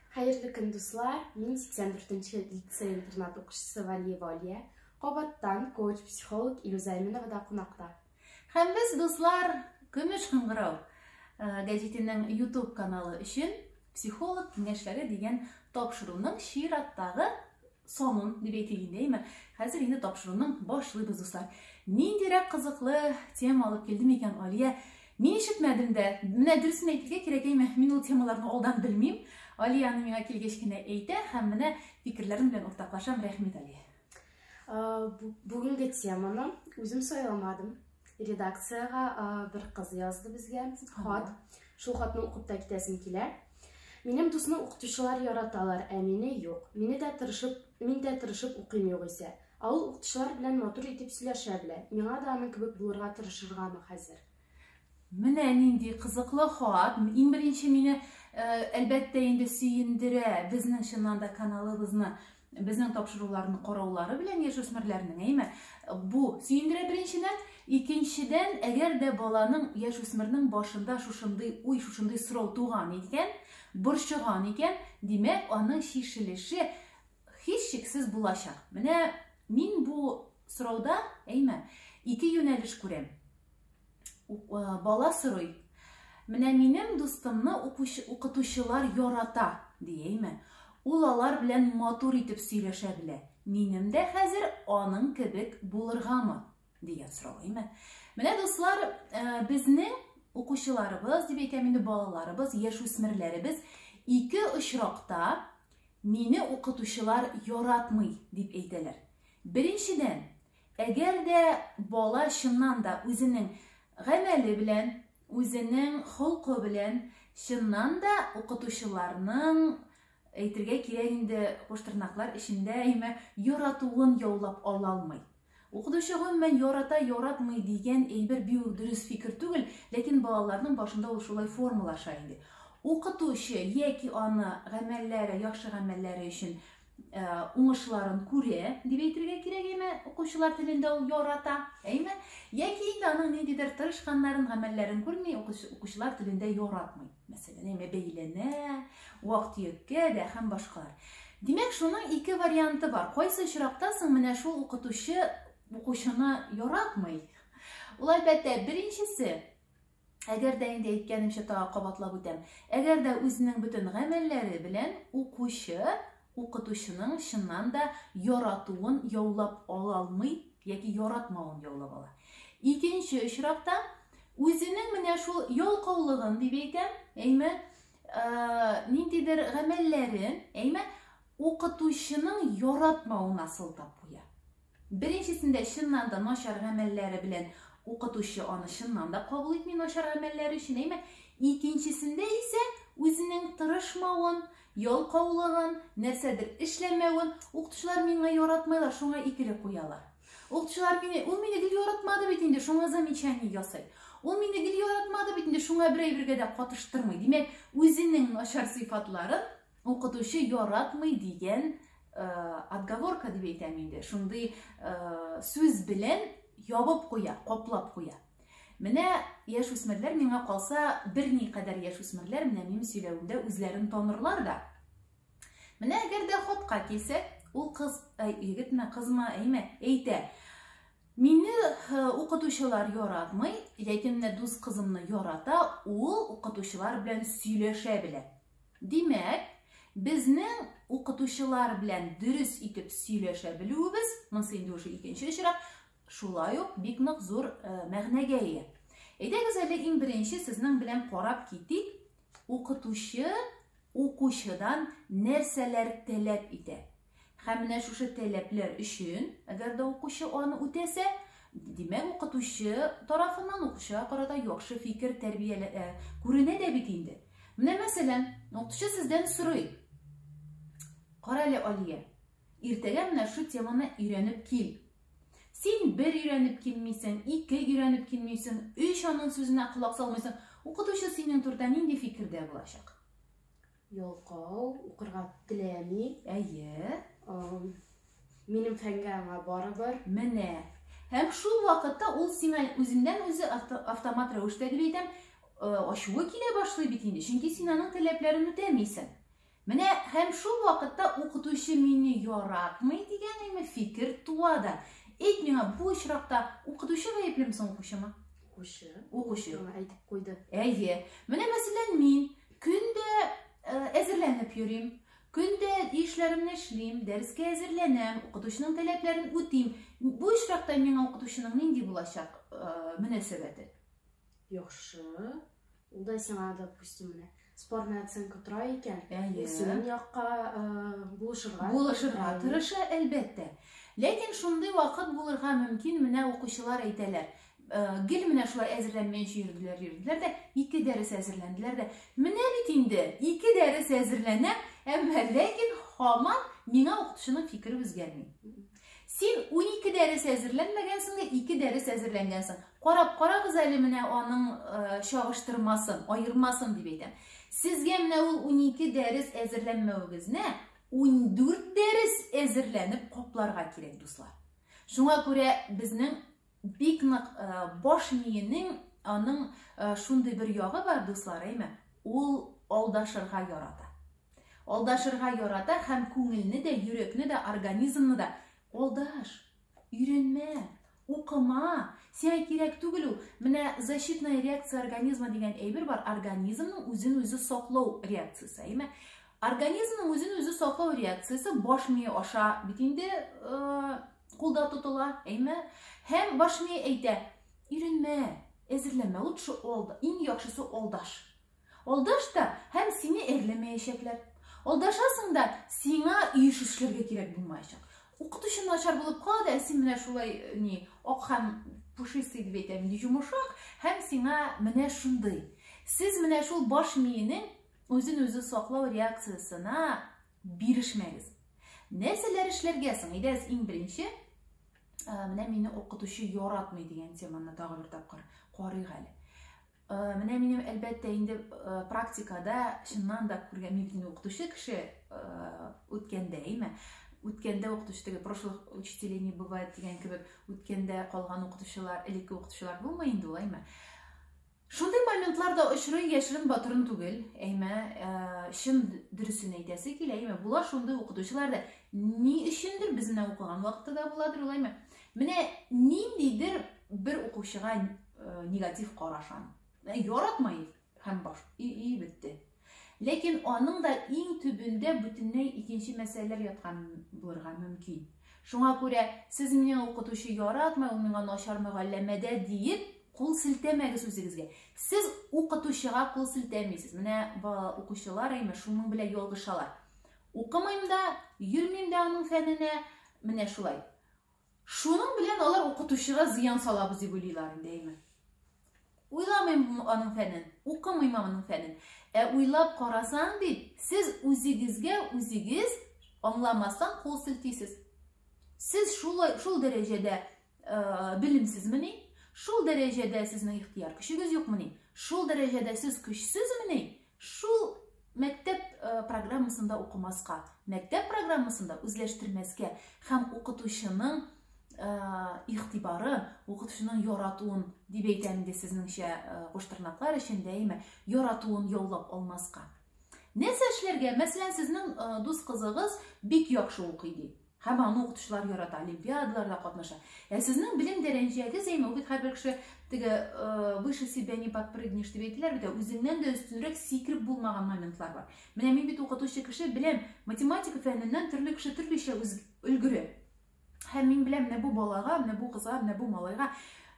Hayırlı gün dostlar. Мен 84-нче лицей интернат оқушысы Валиева Алия. Қабаттан коуч-психолог Илюза Әминовада қонақта. Һәм без дуслар Көмеш кыңгырау гәҗитенең YouTube каналы өчен психолог киңәшләре дигән тапшыруның чираттагы сонын дип әйтелгәндәйме. Хәзер инде тапшыруның башлыйбыз дуслар. Ниндирәк кызыклы тема алып килдем икән Алия? Мин ишетмәдем дә. Менә дөресен әйтергә кирәк әйме. Мин ул темаларны алдан белмим. Алияны миңа килгәч кенә әйтә һәм менә фикерләрем белән уртаклашам. Рәхмәт, Алия. Бүгенге теманы үзем сайламадым. Редакцияга бер кыз язды безгә хат. Шул хатны укып та китәсем килә. Минем дусны укытучылар яраталар, ә мине юк. Мин дә тырышып укыйм югыйсә. Ул укытучылар белән матур итеп сөйләшә белә. Миңа да аның кебек булырга тырышыргамы хәзер? Менә нинди кызыклы хат. Иң беренче мине әлбәттә инде сөендерә безнең чыннан да каналыбызны, безнең тапшыруларны караулары белән яшүсмерләрнең, әйме? Бу сөендерә беренчедән, икенчедән, әгәр дә баланың, яшүсмернең башында шушындый уй, шушындый сорау туган икән, борчыган икән, димәк, аның чишелеше һичшиксез булачак. Менә мин бу сорауда, әйме, ике юнәлеш күрәм. Бала сорый. Менә минем дустымны укытучылар ярата, дiyeyме. Ул алар белән матур итеп сөйләшә белә. Минем дә хәзер аның кебек булыргамы? Дигән сорау, әйме. Менә дуслар, безнең укучыларыбыз, дип әйтәм инде, балаларыбыз, яшүсмерләребез ике очракта мине укытучылар яратмый дип әйтәләр. Беренчедән, әгәр дә бала чыннан да үзенең гамәле белән, үзенең холкы белән чыннан да укытучыларның әйтергә кирәк инде куштырнаклар эчендә әйме яратуын яулап ала алмый. Укытучы гомумән ярата, яратмый дигән әйбер бик дөрес фикер түгел, ләкин балаларның башында ул шулай формалаша инде. Укытучы яки аны гамәлләре, яхшы гамәлләре өчен уңышларын күрә, дип әйтергә кирәк, әйме, укучылар телендә ул ярата, әйме, яки инде аның ниндидер тырышканнарын, гамәлләрен күрми, укучылар телендә яратмый. Мәсәлән, әйме, бәйләнә, вакыт-төккә дә һәм башкалар. Димәк, шуның ике варианты бар. Кайсы очракта соң менә шул укытучы укучыны яратмый? Ул әлбәттә беренчесе, әгәр дә инде әйткәнемчә тагы кабатлап үтәм, әгәр дә үзенең бөтен гамәлләре белән укучы укытучының чыннан да яратуын яулап ала алмый, яки яратмавын яулап ала. Икенче очракта үзенең менә шул ялкаулыгын дип әйтәм, әйме, ниндидер гамәлләрен, әйме, укытучының яратмавына сылтап куя. Беренчесендә чыннан да начар гамәлләре белән укытучы аны чыннан да кабул итми начар гамәлләре өчен, әйме, икенчесендә исә үзенең тырышмавын, ялкаулыгын, нәрсәдер эшләмәвен укытучылар миңа яратмайлар, шуңа икеле куялар. Укытучылар ул мине гел яратмады бит инде, шуңа замечание ясый. Ул мине гел яратмады бит инде, шуңа бер әйбергә дә катыштырмый. Димәк, үзенең начар сыйфатларын укытучы яратмый дигән отговорка дип әйтәм инде. Шундый сүз белән ябып куя, каплап куя. Менә яшүсмерләр миңа калса, берникадәр яшүсмерләр менә минем сөйләвемдә үзләрен танырлар да. Менә әгәр дә хатка килсәк, ул кыз, егетме, кызмы, әйме, әйтә. Мине укытучылар яратмый, ләкин менә дус кызымны ярата, ул укытучылар белән сөйләшә белә. Димәк, безнең укытучылар белән дөрес итеп сөйләшә белүебез, монысы инде уже икенче очрак, шулай ук бик нык зур мәгънәгә ия. Әйдәгез әле иң беренче сезнең белән карап китик. Укытучы укучыдан нәрсәләр таләп итә. Һәм менә шушы таләпләр өчен, әгәр дә укучы аны үтәсә, димәк, укытучы тарафыннан укучыга карата яхшы фикер, тәрбияле күренә дә бит инде. Менә мәсәлән, укучы сездән сорый. Кара әле, Алия, иртәгә менә шу теманы өйрәнеп кил. Син бер өйрәнеп килмисең, ике өйрәнеп килмисең, өч аның сүзенә колак салмыйсың. Укытучы синең турыда нинди фикердә булачак? Ялкау, укырга теләми. Әйе. Минем фәнгә аңа барыбер. Менә. Һәм шул вакытта ул сиңа үзеннән үзе автомат рәвештә дип әйтәм, ачуы килә башлый бит инде, чөнки син аның таләпләрен үтәмисең. Менә һәм шул вакытта укытучы мине яратмый дигән фикер туа да. Әйт миңа, бу очракта укытучы гаеплеме соң укучымы? Укучы. Әйтеп куйды. Әйе. Менә мәсәлән мин көндә әзерләнеп йөрим. Көндә эшләремне эшлим, дәрескә әзерләнәм, укытучының таләпләрен үтим. Бу очракта миңа укытучының нинди булачак мөнәсәбәте? Яхшы. Ул да сиңа, допустим, спорный оценка тора икән. Синең якка булышырга тырыша, әлбәттә. Ләкин шундый вакыт булырга мөмкин, менә укучылар әйтәләр. Гел менә шулай әзерләнмәенчә йөрделәр дә, 2 дәрес әзерләнделәр дә. Менә бит инде 2 дәрес әзерләнә, әмма ләкин һаман миңа укытучының фикере үзгәрми. Син 12 дәрес әзерләнмәгәнсең дә 2 дәрес әзерләнгәнсең. Карап карагыз әле менә аның чагыштырмасын, аермасын дип әйтәм. Сезгә менә ул 12 дәрес әзерләнмәвегезне 14 дәрес әзерләнеп капларга кирәк, дуслар. Шуңа күрә безнең бик нык баш миенең аның шундый бер ягы бар, дуслар, ул алдашырга ярата. Алдашырга ярата һәм күңелне дә, йөрәкне дә, организмны да алдаш, өйрәнмә, укыма. Сиңа кирәк түгел ул. Менә защитная реакция организма дигән әйбер бар, организмның үзен-үзе саклау реакциясе, Организмның үзен-үзе саклау реакциясе баш мие аша бит инде кулда тотыла, Һәм баш мие әйтә: "Өйрәнмә, әзерләнмә, лучше алда, иң яхшысы алдаш." Алдаш та һәм сине әрләмәячәкләр. Алдашасың да сиңа иеш эшләргә кирәк булмаячак. Укытучы начар булып калды, син менә шулай ак һәм пушистый дип әйтәм, йомшак, һәм сиңа менә шундый. Сез менә шул баш миенең үзен-үзе саклау реакциясына бирешмәгез. Нәрсәләр эшләргә соң? Идәс иң беренче, менә мине укытучы яратмый дигән теманы тагы бер тапкыр карыйк әле. Менә минем әлбәттә инде практикада чыннан да күргән мин укытучы кеше үткәндә, үткәндә укытучы, прошлых учителей не бывает дигән кебек, үткәндә калган укытучылар, элекке укытучылар булмый инде ул, Шундый моментларда очрый, яшерен батырын түгел, чын дөресен әйтәсе килә, була шундый укытучылар да ни өчендер без менә укыган вакытта да буладыр, Менә ниндидер бер укучыга негатив карашан. Яратмай һәм баш, бетте. Ләкин аның да иң төбендә бүтәннәй икенче мәсьәләләр яткан булырга мөмкин. Шуңа күрә сез мине укытучы яратмай, ул миңа начар мөгалләмәдә диеп, кул селтәмәгез үзегезгә. Сез укытучыга кул селтәмисез. Менә укучылар шуның белән ялгышалар. Укымыйм да, йөрмим дә аның фәненә, менә шулай. Шуның белән алар укытучыга зыян салабыз дип уйлыйлар инде, Уйламыйм аның фәнен, укымыйм аның фәнен. Уйлап карасаң бит, сез үзегезгә үзегез аңламастан кул селтисез. Сез шул дәрәҗәдә белемсезмени? Шул дәрәҗәдә сезнең ихтияр көчегез юкмыни? Шул дәрәҗәдә сез көчсезмени? Шул мәктәп программасында укымаска, мәктәп программасында үзләштермәскә һәм укытучының игътибарын, укытучының яратуын дип әйтәм инде сезнеңчә куштырнаклар эчендә, яратуын яулап алмаска. Нәрсә эшләргә? Мәсәлән, сезнең дус кызыгыз бик яхшы укый ди. Һәм аны укытучылар ярата, олимпиадаларда катнаша. Сезнең белем дәрәҗәгез, ул һәрбер кеше выше себя не подпрыгнешь дип әйтәләр, үзеңнән дә өстенрәк сикереп булмаган моментлар бар. Менә мин бит укытучы кеше беләм, математика фәненнән төрле кеше төрлечә өлгерә. Һәм мин беләм, менә бу балага, менә бу кызга, менә бу малайга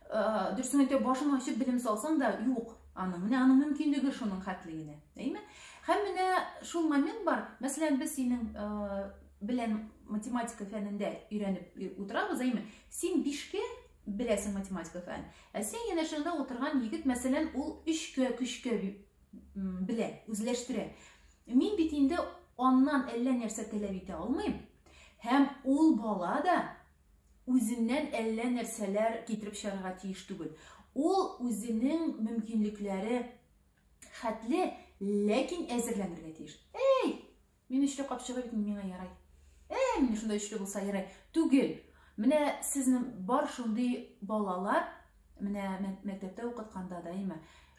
дөресен әйтә, башын ачып белем салсаң да юк. Менә аның мөмкинлеге шуның хәтлегенә, Һәм менә шул момент бар. Мәсәлән, без синең белән математика фәнендә өйрәнеп утырабыз, Син 5-кә беләсең математика фәнен. Син янәшәңдә утырган егет, мәсәлән, ул 3-кә, 3-кә белә, үзләштерә. Мин бит инде аннан әллә нәрсә таләп итә алмыйм. Һәм ул бала да үзеннән әллә нәрсәләр китереп чыгарга тиеш түгел. Ул үзенең мөмкинлекләре хәтле, ләкин әзерләнергә тиеш. Мин эшләп капчыгы бит миңа ярай. Мин шунда эшләп булса ярай. Түгел. Менә сезнең бар шундый балалар, менә мәктәптә укытканда да,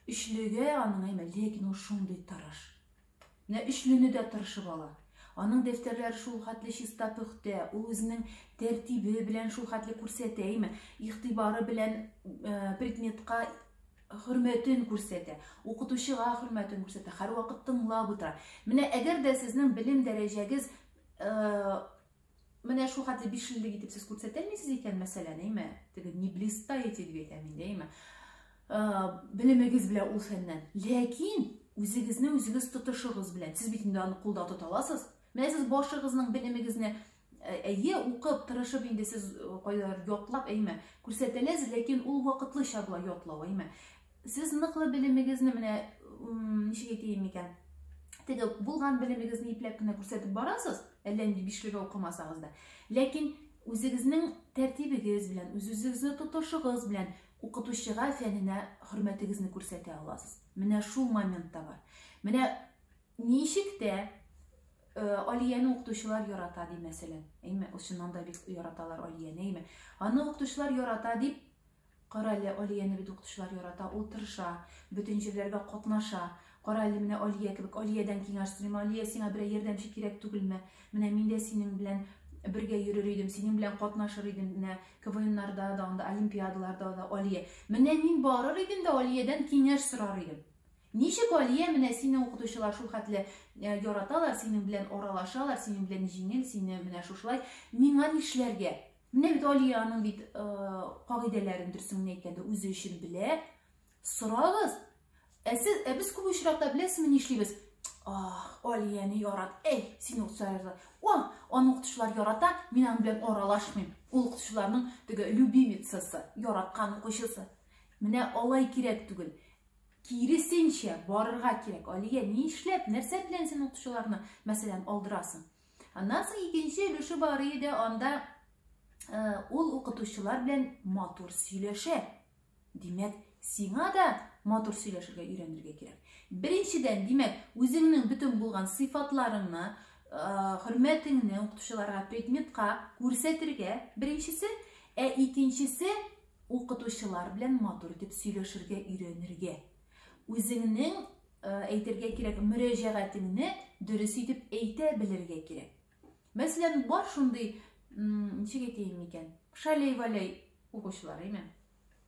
эшлегә аның, ләкин ул шундый тырыш. Менә эшлүне дә тырышып ала. Аның дәфтәрләре шул хәтле чиста пөхтә, ул үзенең тәртибе белән шул хәтле күрсәтә, игътибары белән предметка хөрмәтен күрсәтә, укытучыга хөрмәтен күрсәтә, һәр вакыт тыңлап утыра. Менә әгәр дә сезнең белем дәрәҗәгез менә шул хәтле 5 итеп сез күрсәтәлмисез икән, мәсәлән, теге не блистаете дип әйтәм инде, белемегез белән ул фәннән. Ләкин үзегезне үзегез тотышыгыз белән, сез бит инде аны кулда тота аласыз. Менә сез башыгызның белемегезне укып, тырышып инде сез кайдадыр ятлап, күрсәтәләсез, ләкин ул вакытлыча була ятлау, Сез ныклы белемегезне менә ничек әйтәм икән? Теге булган белемегезне ипләп кенә күрсәтеп барасыз, әллә инде 5 укымасагыз да. Ләкин үзегезнең тәртибегез белән, үзегезне тотышыгыз белән укытучыга фәненә хөрмәтегезне күрсәтә аласыз. Менә шул моментта бар. Менә ничек тә Алияны укытучылар ярата ди, мәсәлән. Ошоннан да бик яраталар Алияны, Аны укытучылар ярата дип, кара әле Алияны бит укытучылар ярата, ул тырыша, бөтен җирләргә катнаша. Кара әле менә Алия кебек, Алиядән киңәш сорыйм, Алия, сиңа берәр ярдәмче кирәк түгелме? Менә мин дә синең белән бергә йөрер идем, синең белән катнашыр идем, менә КВНнарда да, олимпиадаларда да Алия. Менә мин барыр идем дә Алиядән киңәш сорар идем. Ничек Алия менә сине укытучылар шул хәтле яраталар, синең белән аралашалар, синең белән җиңел, сине менә шушылай, миңа нишләргә? Менә бит Алияның бит кагыйдәләрен дөресен әйткәндә үзе өчен белә. Сорагыз. Без күп очракта беләсезме нишлибез? Алияны ярат. Сине укытучылар ярата. Аны укытучылар ярата, мин аның белән аралашмыйм. Ул укытучыларның теге любимицасы, яраткан укучысы. Менә алай кирәк түгел. Киресенчә барырга кирәк. Алия, нишләп, нәрсә белән син укытучыларны, мәсәлән, алдырасың? Аннан соң икенче өлеше бар иде, анда ул укытучылар белән матур сөйләшә. Димәк, сиңа да матур сөйләшергә өйрәнергә кирәк. Беренчедән, димәк, үзеңнең бөтен булган сыйфатларыңны, хөрмәтеңне укытучыларга, предметка күрсәтергә, беренчесе, икенчесе укытучылар белән матур итеп сөйләшергә өйрәнергә. Үзеңнең әйтергә кирәк мөрәҗәгатеңне дөрес итеп әйтә белергә кирәк. Мәсәлән, бар шундый, ничек әйтәм икән, шалей-валей укучылар,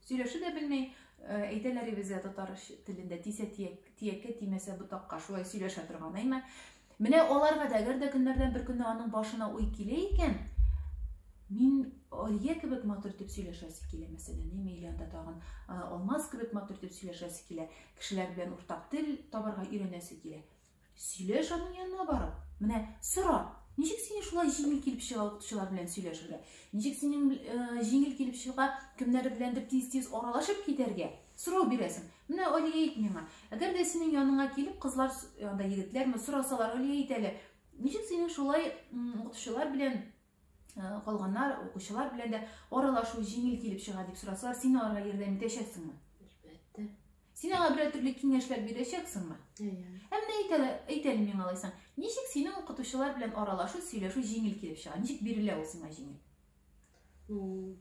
сөйләшә дә белмәй, әйтәләр безгә татар телендә тисә тияккә тимәсә ботакка, шулай сөйләшә торган, Менә аларга да әгәр дә көннәрдән бер көнне аның башына уй килә икән, мин Алия кебек матур итеп сөйләшәсе килә, мәсәлән, Иләндә тагын Алмаз кебек матур итеп сөйләшәсе килә, кешеләр белән уртак тел табарга өйрәнәсе килә. Сөйләш аның янына барып, менә сора. Ничек сине шулай җиңел килеп чыга укытучылар белән сөйләшергә? Ничек синең җиңел килеп чыга кемнәр беләндер тиз-тиз аралашып китәргә? Сорау бирәсең. Менә Алия әйт миңа. Әгәр дә синең яныңа килеп кызлар, анда егетләрме сорасалар, Алия әйт әле. Ничек синең шулай укытучылар белән калганнар, укучылар белән дә аралашу җиңел килеп чыга дип сорасалар, син аларга ярдәм итәчәксеңме? Әлбәттә. Син аңа берәр төрле киңәшләр бирәчәксеңме? Әмма әйт әле миңа алайсың. Ничек синең укытучылар белән аралашу, сөйләшү җиңел килеп чыга? Ничек бирелә ул сиңа җиңел?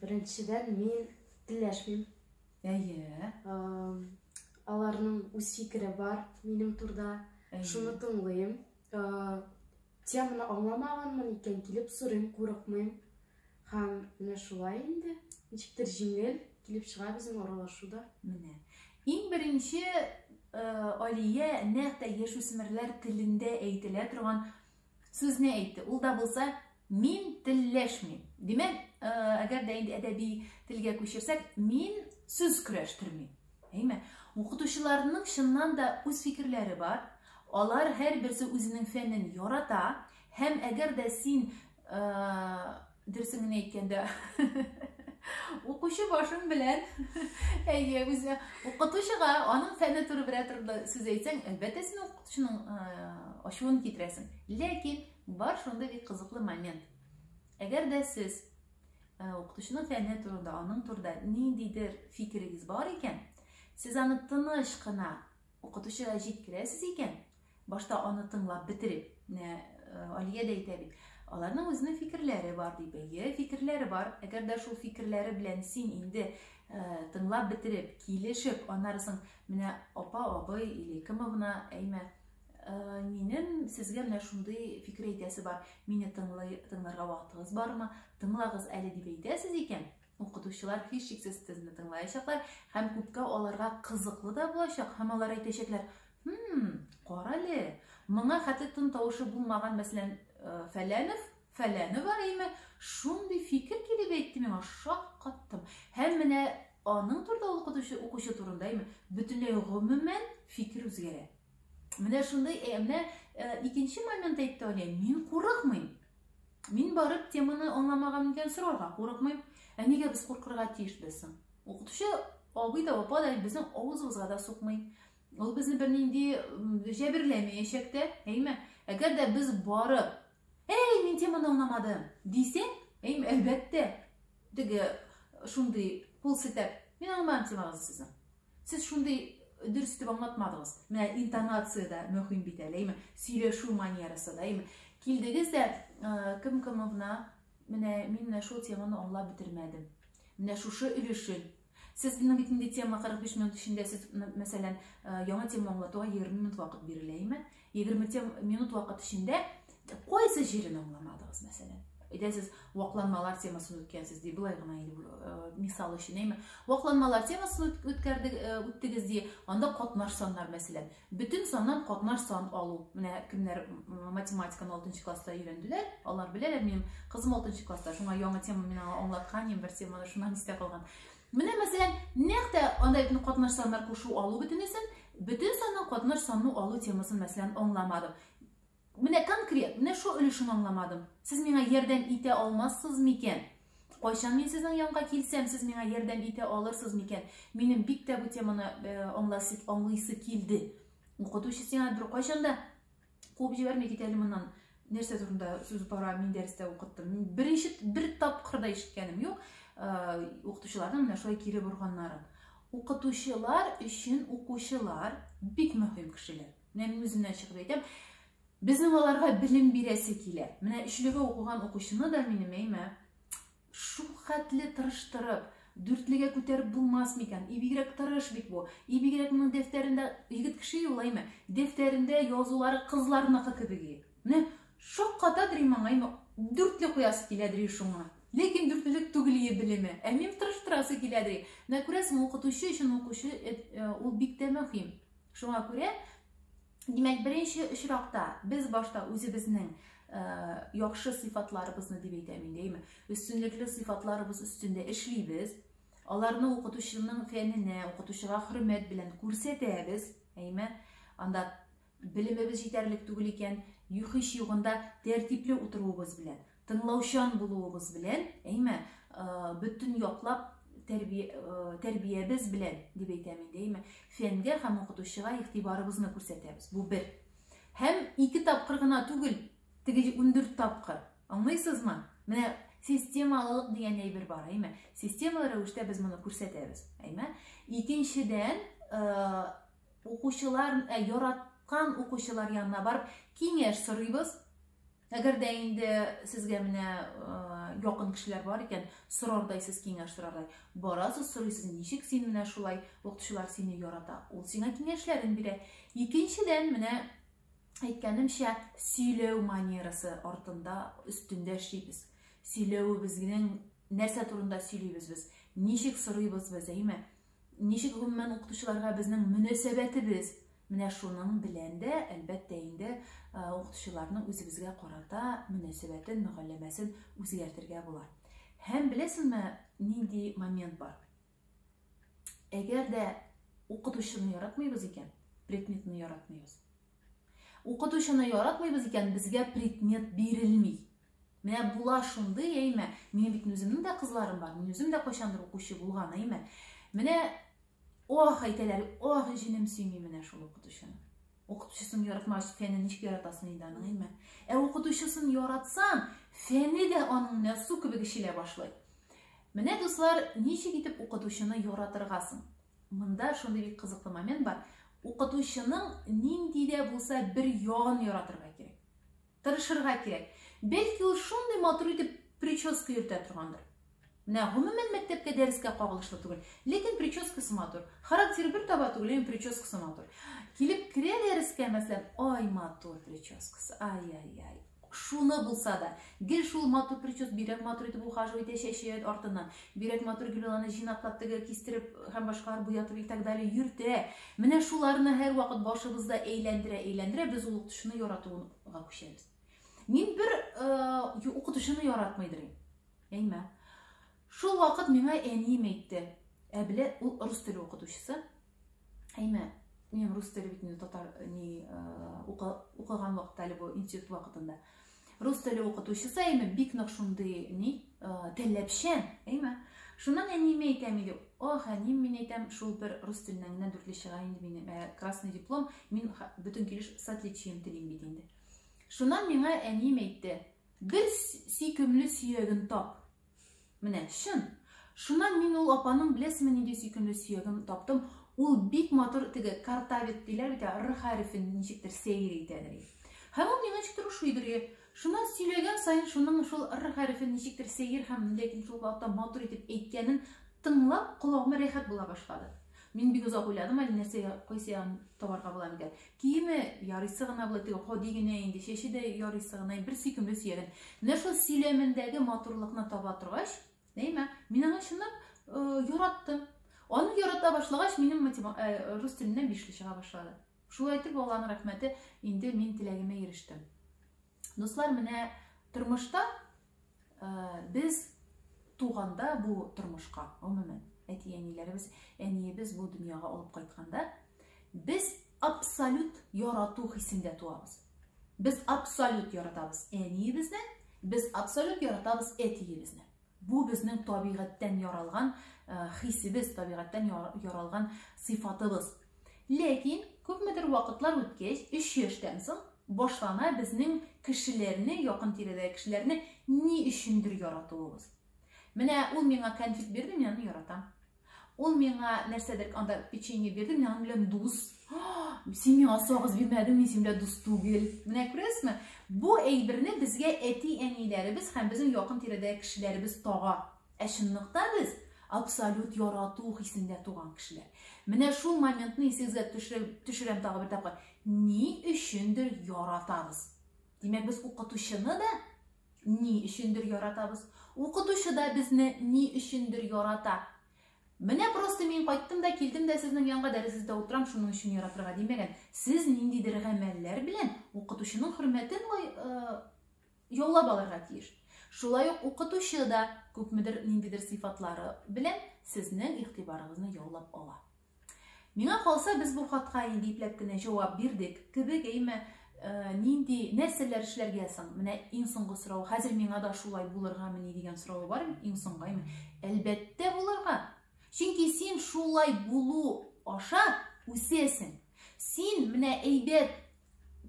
Беренчедән, мин телләшмим. Аларның үз фикере бар минем турда. Шуны тыңлыйм. Теманы аңламаганмын икән, килеп сорыйм, курыкмыйм. Һәм менә шулай инде. Ничектер җиңел килеп чыга безнең аралашуда. Менә. Иң беренче Алия нәкъ яшүсмерләр телендә әйтелә торган сүзне әйтте. Ул да булса, мин телләшмим. Димәк, әгәр дә инде әдәби телгә күчерсәк, мин сүз көрәштермим. Укытучыларның чыннан да үз фикерләре бар. Алар һәр берсе үзенең фәнен ярата, һәм әгәр дә син дөресен әйткәндә укучы башың белән үзе укытучыга аның фәне туры берәр төрле сүз әйтсәң, әлбәттә син укытучының ачуын китерәсең. Ләкин бар шунда бик кызыклы момент. Әгәр дә сез укытучының фәне турында, аның турында ниндидер фикерегез бар икән, сез аны тыныч кына укытучыга җиткерәсез икән, башта аны тыңлап бетереп, Алия да әйтә бит, аларның үзенең фикерләре бар дип, фикерләре бар. Әгәр дә шул фикерләре белән син инде тыңлап бетереп, килешеп, аннары соң менә апа, абый или кем гына минем сезгә менә шундый фикер әйтәсе бар. Мине тыңларга вакытыгыз бармы? Тыңлагыз әле дип әйтәсез икән. Укытучылар һичшиксез сезне тыңлаячаклар һәм күпкә аларга кызыклы да булачак. Һәм алар әйтәчәкләр: "Карале, моңа хәтле тын тавышы булмаган, мәсәлән, фәләне бар име? Шундый фикер килеп әйтте миңа, шаккаттым." Һәм менә аның турында укучы турында име? Бөтенләй гомумән фикер үзгәрә. Менә шундый, менә икенче момент әйтте Алия, мин курыкмыйм. Мин барып теманы аңламаган икән сорарга курыкмыйм. Нигә без куркырга тиешбез соң? Укытучы абый да апа да безнең авызыбызга да сукмый. Ул безне бернинди җәберләмәячәк тә, әйме? Әгәр дә без барып, "Эй, мин теманы аңламадым" дисәң, әйме, әлбәттә, теге шундый кул селтәп, "Мин аңламадым темагызны сезнең. Сез шундый дөрес итеп аңлатмадыгыз." Менә интонация да мөһим бит әле, әйме? Сөйләшү манерасы да, әйме? Килдегез дә кем-кемовна, менә мин менә шул теманы аңлап бетермәдем. Менә шушы өлешен. Сез безнең бит инде тема 45 минут эчендә сез, мәсәлән, яңа тема аңлатуга 20 минут вакыт биреләме? 20 минут вакыт эчендә кайсы җирен аңламадыгыз, мәсәлән? Әйтәсез, вакланмалар темасын үткәрсез ди, булай гына инде мисал өчен, әйме? Вакланмалар темасын үттегез ди, анда катнаш саннар, мәсәлән. Бүтән саннан катнаш сан алу. Менә кемнәр математиканы 6нчы класста өйрәнделәр, алар беләләр, минем кызым 6нчы класста, шуңа яңа тема мин аңлаткан, бер теманы шуннан истә калган. Менә мәсәлән, нәкъ анда катнаш саннар кушу алу бөтенесен, бүтән саннан катнаш санны алу темасын мәсәлән аңламадым. Менә конкрет, менә шу өлешен аңламадым. Сез миңа ярдәм итә алмассыз микән? Кайчан мин сезнең янга килсәм, сез миңа ярдәм итә алырсыз микән? Минем бик тә бу теманы аңлыйсы килде. Укытучы сиңа бер кайчанда куып җибәрмәй кит әле моннан. Нәрсә турында сүз бара, мин дәрестә укыттым. Бер тапкырда ишеткәнем юк. Укытучыларның менә шулай кире борганнарын. Укытучылар өчен укучылар бик мөһим кешеләр. Менә мин үземнән чыгып әйтәм. Безнең аларга билем бирәсе килә. Менә 3легә укыган укучыны да минем, әйме, шул хәтле тырыштырып, 4легә күтәреп булмас микән? Бигрәк тырыш бит бу. Бигрәк моның дәфтәрендә егет кеше юлаймы? Дәфтәрендә язулары кызларныкы кебек. Менә шакката димәң, әйме, 4ле куясы киләдер шуңа. Ләкин 4лек түгел билеме. Мин тырыштырасы киләдер. Менә күрәсең, укытучы өчен укучы ул бик тә мөһим. Шуңа күрә димәк, беренче очракта без башта үзебезнең яхшы сыйфатларыбызны дип әйтәм инде, әйме? Өстенлекле сыйфатларыбыз өстендә эшлибез. Аларны укытучының фәненә, укытучыга хөрмәт белән күрсәтәбез, әйме? Анда билемебез җитәрлек түгел икән, юхиш югында тәртипле утыруыбыз белән, тыңлаучан булуыбыз белән, әйме? Бүтән яклап тәрбиябез белән дип әйтәм инде, әйме? Фәнгә һәм укытучыга игътибарыбызны күрсәтәбез. Бу бер. Һәм 2 тапкыр гына түгел, теге 14 тапкыр. Аңлыйсызмы? Менә системалылык дигән әйбер бар, әйме? Системалы рәвештә без моны күрсәтәбез, әйме? Икенчедән, укучылар, яраткан укучылар янына барып киңәш сорыйбыз. Әгәр дә инде сезгә менә якын кешеләр бар икән, сорардайсыз, киңәш сорардай. Барасыз, сорыйсыз, ничек син менә шулай укытучылар сине ярата? Ул сиңа киңәшләрен бирә. Икенчедән, менә әйткәнемчә, сөйләү манерасы артында өстендә эшлибез. Сөйләүебезнең нәрсә турында сөйлибез без? Ничек сорыйбыз без, әйме? Ничек гомумән укытучыларга безнең мөнәсәбәтебез? Менә шуның белән дә, әлбәттә инде, укытучыларның үзебезгә карата мөнәсәбәтен, мөгалләмәсен үзгәртергә була. Һәм беләсезме, нинди момент бар? Әгәр дә укытучыны яратмыйбыз икән, предметны яратмыйбыз. Укытучыны яратмыйбыз икән, безгә предмет бирелми. Менә була шундый, әйме? Минем бит үземнең дә кызларым бар, мин үзем дә кайчандыр укучы булган, әйме? Менә әйтәләр, җинем сөйми менә шул укытучыны. Укытучысын яратмагач, фәнен ничек яратасың инде аның, әйме? Укытучысын яратсаң, фәне дә аның менә су кебек эчелә башлый. Менә дуслар, ничек итеп укытучыны яратыргасың? Монда шундый бик кызыклы момент бар. Укытучының нинди дә булса бер ягын яратырга кирәк. Тырышырга кирәк. Бәлки ул шундый матур итеп прическа йөртә торгандыр. Менә гомумән мәктәпкә дәрескә кагылышлы түгел. Ләкин прическасы матур. Характер бер таба түгел, ләкин прическасы матур. Килеп керә дәрескә, мәсәлән, ай матур прическасы. Ай. Шуны булса да, гел шул матур причес бирәк матур итеп ухаживать итә чәче артыннан. Бирәк матур гел аны җыйнаклап тегә кистереп һәм башкалар буятып и так далее йөртә. Менә шуларны һәр вакыт башыбызда әйләндерә, без ул укытучыны яратуга күчәбез. Мин бер укытучыны яратмыйдыр. Әйме? Шул вакыт миңа әнием әйтте. Әблә ул рус теле укытучысы. Әйме? Мин рус теле бит татар укыган вакытта әле бу институт вакытында. Рус теле укытучысы әйме бик нык шундый тәләпчән, әйме? Шуннан әнием әйтәм иде. Ох, әнием, мин әйтәм, шул бер рус теленнән генә 4 чыга инде минем красный диплом, мин бөтен килеш с отличием телим бит инде. Шуннан миңа әнием әйтте. Бер сөйкемле сөяген тап. Менә шун. Шуннан мин ул апаның беләсезме нинди сөйкемле сөяген таптым. Ул бик матур теге картавит диләр бит, р хәрефен ничектер сәйр итәдер. Һәм ул миңа ничектер ушыйдыр. Шуннан сөйләгән сайын шуның шул р хәрефен ничектер сәйр һәм ләкин шул вакытта матур итеп әйткәнен тыңлап колагыма рәхәт була башлады. Мин бик озак уйладым, әле нәрсәгә кайсыян табарга була микән. Киеме ярыйсы гына була, теге ходи генә инде, чәче дә ярыйсы гына, бер сөйкемле сөягән. Менә шул сөйләмендәге матурлыкны таба торгач, әйме, мин аны шуннан яраттым. Аны ярата башлагач, минем рус теленнән 5 чыга башлады. Шулай итеп, Алланың рәхмәте, инде мин теләгемә ирештем. Дуслар, менә тормышта без туганда бу тормышка, гомумән, әти-әниләребез, әниебез бу дөньяга алып кайтканда, без абсолют ярату хисендә туабыз. Без абсолют яратабыз әниебезне, без абсолют яратабыз әтиебезне. Бу безнең табигатьтән яралган хисебез, табигатьтән яралган сыйфатыбыз. Ләкин күпмедер вакытлар үткәч, 3 яшьтән соң башлана безнең кешеләрне, якын тирәдәге кешеләрне ни өчендер яратуыбыз. Менә ул миңа конфет бирде, мин аны яратам. Ул миңа нәрсәдер анда печенье бирде, мин аны белән дус. Син миңа сагыз бирмәдең, мин син белән дус түгел. Менә күрәсезме? Бу әйберне безгә әти-әниләребез һәм безнең якын тирәдәге кешеләребез тага. Ә чынлыкта без абсолют ярату хисендә туган кешеләр. Менә шул моментны исегезгә төшерәм тагы бер тапкыр. Ни өчендер яратабыз. Димәк, без укытучыны да ни өчендер яратабыз. Укытучы да безне ни өчендер ярата. Менә просто мин кайттым да, килдем дә сезнең янга дәресездә утырам, шуның өчен яратырга димәгән. Сез ниндидер гамәлләр белән укытучының хөрмәтен яулап алырга тиеш. Шулай ук укытучы да күпмедер ниндидер сыйфатлары белән сезнең игътибарыгызны яулап ала. Миңа калса, без бу хатка инде ипләп кенә җавап бирдек. Кебек, әйме, нинди нәрсәләр эшләргә соң? Менә иң соңгы сорау, хәзер миңа да шулай булыргамы дигән сорау бар, иң соңгы, әйме. Әлбәттә булырга. Чөнки син шулай булу аша үсәсең. Син менә әйбәт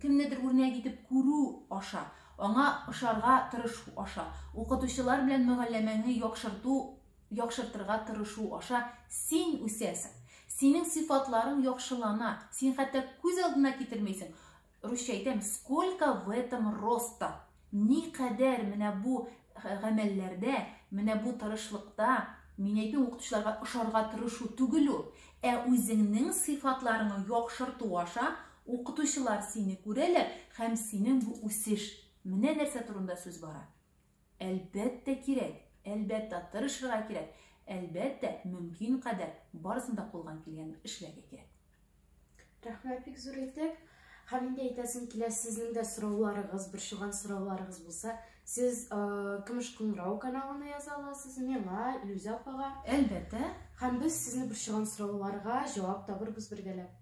кемнедер үрнәк итеп күрү аша, аңа ошарга тырышу аша, укытучылар белән мөгамәләңне яхшыртырга тырышу аша син үсәсең. Синең сыйфатларың яхшылана, син хәтта күз алдына китермәйсең. Русча әйтәм, сколько в этом роста. Никадәр менә бу гамәлләрдә, менә бу тырышлыкта, мин әйтәм, укытучыларга ошарга тырышу түгел ул. Ә үзеңнең сыйфатларыңны яхшырту аша укытучылар сине күрәләр һәм синең бу үсеш. Менә нәрсә турында сүз бара. Әлбәттә кирәк, әлбәттә тырышырга кирәк. Әлбәттә, мөмкин кадәр барысын да кулдан килгән эшләргә кирәк. Рәхмәт, бик зур итеп. Һәм инде әйтәсем килә, сезнең дә сорауларыгыз, борчылган сорауларыгыз булса, сез Көмеш Кыңгырау каналына яза аласыз, миңа, Илүзә апага. Әлбәттә. Һәм без сезне борчылган сорауларга җавап табырбыз бергәләп.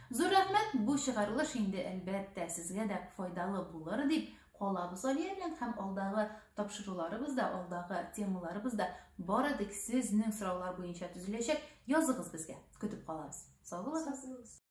Зур рәхмәт, бу чыгарылыш инде әлбәттә сезгә дә файдалы булыр дип калабыз Алия белән, һәм алдагы тапшыруларыбызда, алдагы темаларыбызда бары тик сезнең сораулар буенча төзеләчәк. Языгыз безгә, көтеп калабыз. Сау булыгыз.